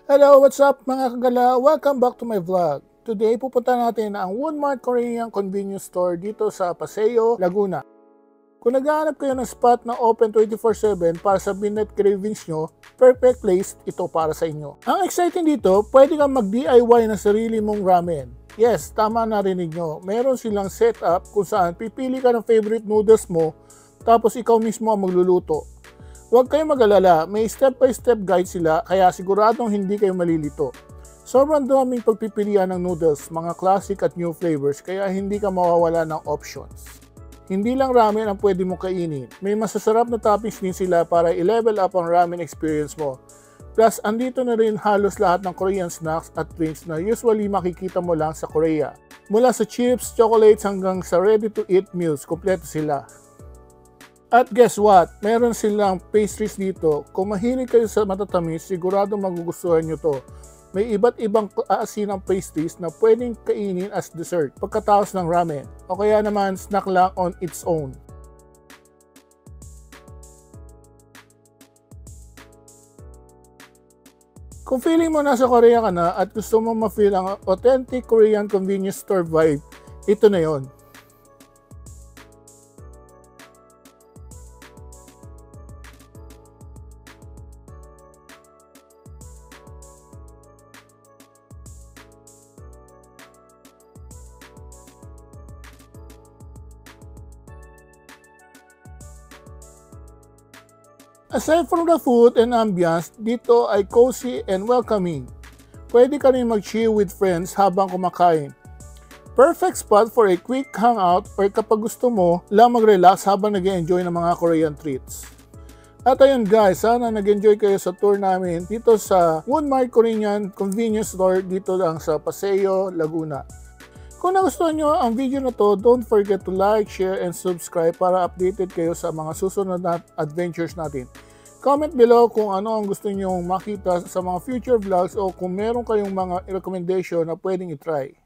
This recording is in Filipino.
Hello, what's up mga kagala? Welcome back to my vlog. Today, pupunta natin ang Wonmart Korean Convenience Store dito sa Paseo, Laguna. Kung naghahanap kayo ng spot na open 24/7 para sa midnight cravings nyo, perfect place ito para sa inyo. Ang exciting dito, pwede kang mag-DIY na sarili mong ramen. Yes, tama narinig nyo. Meron silang setup kung saan pipili ka ng favorite noodles mo, tapos ikaw mismo ang magluluto. Huwag kayong mag-alala, may step-by-step guide sila kaya siguradong hindi kayo malilito. Sobrang daming pagpipilian ng noodles, mga classic at new flavors kaya hindi ka mawawala ng options. Hindi lang ramen ang pwede mong kainin, may masasarap na toppings din sila para i-level up ang ramen experience mo. Plus, andito na rin halos lahat ng Korean snacks at drinks na usually makikita mo lang sa Korea. Mula sa chips, chocolates hanggang sa ready-to-eat meals, kompleto sila. At guess what? Meron silang pastries dito. Kung mahilig kayo sa matatamis, sigurado magugustuhan nyo to. May iba't ibang klase ng pastries na pwedeng kainin as dessert pagkatapos ng ramen o kaya naman snack lang on its own. Kung feeling mo nasa Korea ka na at gusto mo ma-feel ang authentic Korean convenience store vibe, ito na yon. Aside from the food and ambience, dito ay cozy and welcoming. Pwede ka rin mag-chill with friends habang kumakain. Perfect spot for a quick hangout or kapag gusto mo lang mag-relax habang nag-enjoy ng mga Korean treats. At ayun guys, sana nag-enjoy kayo sa tour namin dito sa Wonmart Korean Convenience Store dito lang sa Paseo, Laguna. Kung nagustuhan nyo ang video na to, don't forget to like, share, and subscribe para updated kayo sa mga susunod na adventures natin. Comment below kung ano ang gusto nyong makita sa mga future vlogs o kung meron kayong mga recommendation na pwedeng itry.